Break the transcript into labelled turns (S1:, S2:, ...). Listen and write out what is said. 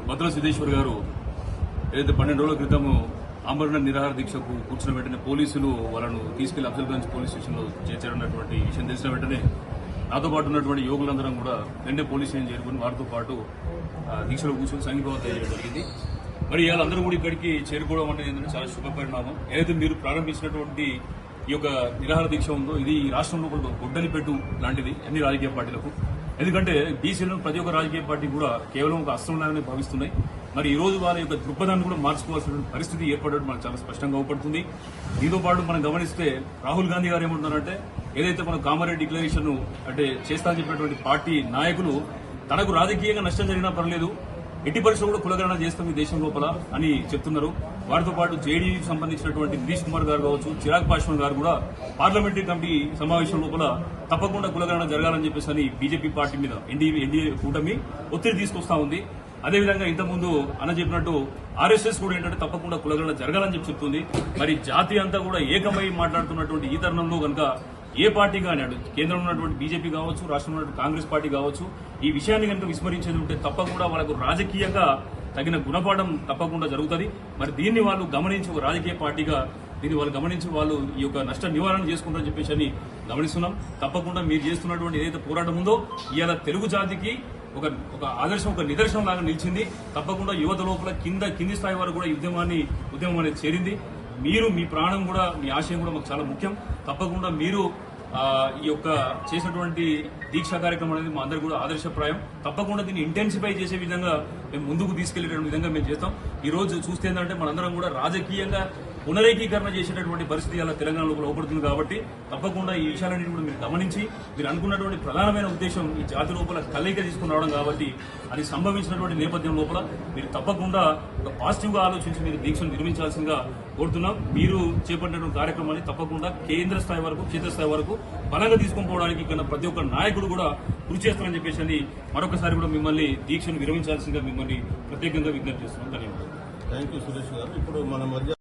S1: భద్ర సిద్ధేశ్వర్ గారు ఏదైతే 12 రోజుల క్రితం ఆమరణ నిరాహార దీక్షకు కూర్చున్న వెంటనే పోలీసులు వాళ్ళను తీసుకెళ్లి అఫ్జల్గంజ్ పోలీస్ స్టేషన్లో చేర్చారన్నటువంటి విషయం తెలిసిన వెంటనే నాతో పాటు ఉన్నటువంటి యువకులందరం కూడా వెంటనే పోలీస్ స్టేషన్ చేరుకుని వారితో పాటు దీక్షలో కూర్చొని సంఘీభావం తెలియజేయడం జరిగింది. మరి వాళ్ళందరూ కూడా ఇక్కడికి చేరుకోవడం అంటే ఏంటంటే చాలా శుభ పరిణామం. ఏదైతే మీరు ప్రారంభించినటువంటి ఈ యొక్క నిరాహార దీక్ష ఉందో ఇది రాష్ట్రంలో కూడా గొడ్డలి పెట్టు లాంటిది అన్ని రాజకీయ పార్టీలకు. ఎందుకంటే బీసీలను ప్రతి ఒక్క రాజకీయ పార్టీ కూడా కేవలం ఒక అస్త్రంలాగానే భావిస్తున్నాయి. మరి ఈ రోజు వాళ్ళ యొక్క దృక్పథాన్ని కూడా మార్చుకోవాల్సిన పరిస్థితి ఏర్పడడం మనకు చాలా స్పష్టంగా అవుపడుతుంది. దీంతో పాటు మనం గమనిస్తే రాహుల్ గాంధీ గారు ఏమంటున్నారంటే ఏదైతే మన కామారెడ్డి డిక్లరేషన్ అంటే చేస్తానని చెప్పినటువంటి పార్టీ నాయకులు తనకు రాజకీయంగా నష్టం జరిగినా పర్లేదు ఎట్టి పరిస్థితులు కూడా కులగణన చేస్తాం ఈ దేశం లోపల అని చెప్తున్నారు. వారితో పాటు జేడీయూకి సంబంధించినటువంటి నితీష్ కుమార్ గారు కావచ్చు, చిరాగ్ పాస్వాన్ గారు కూడా పార్లమెంటరీ కమిటీ సమావేశం లోపల తప్పకుండా కులగణన జరగాలని చెప్పేసి అని బీజేపీ పార్టీ మీద ఎన్డీఏ కూటమి ఒత్తిడి తీసుకొస్తా ఉంది. అదేవిధంగా ఇంతకుముందు అన్న చెప్పినట్టు ఆర్ఎస్ఎస్ కూడా ఏంటంటే తప్పకుండా కులగణన జరగాలని చెప్పి చెప్తుంది. మరి జాతి అంతా కూడా ఏకమై మాట్లాడుతున్నటువంటి ఈ తరుణంలో కనుక ఏ పార్టీ కానీ కేంద్రంలో ఉన్నటువంటి బీజేపీ కావచ్చు, రాష్ట్రంలో ఉన్నటువంటి కాంగ్రెస్ పార్టీ కావచ్చు ఈ విషయాన్ని కనుక విస్మరించేది ఉంటే తప్పకుండా వాళ్ళకు రాజకీయంగా తగిన గుణపాఠం తప్పకుండా జరుగుతుంది. మరి దీన్ని వాళ్ళు గమనించి ఒక రాజకీయ పార్టీగా దీన్ని వాళ్ళు గమనించి వాళ్ళు ఈ యొక్క నష్ట నివారణ చేసుకుంటారని చెప్పేసి అని గమనిస్తున్నాం. తప్పకుండా మీరు చేస్తున్నటువంటి ఏదైతే పోరాటం ఉందో ఇవాళ తెలుగు జాతికి ఒక ఆదర్శం, ఒక నిదర్శనం లాగా నిలిచింది. తప్పకుండా యువత లోపల కింది స్థాయి వరకు కూడా ఉద్యమం అనేది చేరింది. మీరు మీ ప్రాణం కూడా మీ ఆశయం కూడా మాకు చాలా ముఖ్యం. తప్పకుండా మీరు ఈ యొక్క చేసినటువంటి దీక్షా కార్యక్రమం అనేది మా అందరూ కూడా ఆదర్శప్రాయం. తప్పకుండా దీన్ని ఇంటెన్సిఫై చేసే విధంగా మేము ముందుకు తీసుకెళ్లే విధంగా మేము చేస్తాం. ఈ రోజు చూస్తే ఏంటంటే మనందరం కూడా రాజకీయంగా పునరేకీకరణ చేసేటటువంటి పరిస్థితి అలా తెలంగాణలో లోపడుతుంది. కాబట్టి తప్పకుండా ఈ విషయాలన్నింటి కూడా మీరు గమనించి మీరు అనుకున్నటువంటి ప్రధానమైన ఉద్దేశం ఈ జాతి లోపల కలయిక తీసుకుని రావడం కాబట్టి అది సంభవించినటువంటి నేపథ్యం లోపల మీరు తప్పకుండా ఒక పాజిటివ్ గా ఆలోచించి మీరు దీక్షను నిర్మించాల్సిందిగా కోరుతున్నాం. మీరు చేపట్టినటువంటి కార్యక్రమాన్ని తప్పకుండా కేంద్ర స్థాయి వరకు క్షేత్రస్థాయి వరకు బలంగా తీసుకొని పోవడానికి ఇక్కడ ప్రతి ఒక్క నాయకుడు కూడా కృషి చేస్తారని చెప్పేసి మరొకసారి కూడా మిమ్మల్ని దీక్షను విరమించాల్సిందిగా మిమ్మల్ని ప్రత్యేకంగా విజ్ఞప్తి చేస్తున్నాం. ధన్యవాదాలు.
S2: థ్యాంక్ యూ సురేష్ గారు. ఇప్పుడు మన మధ్య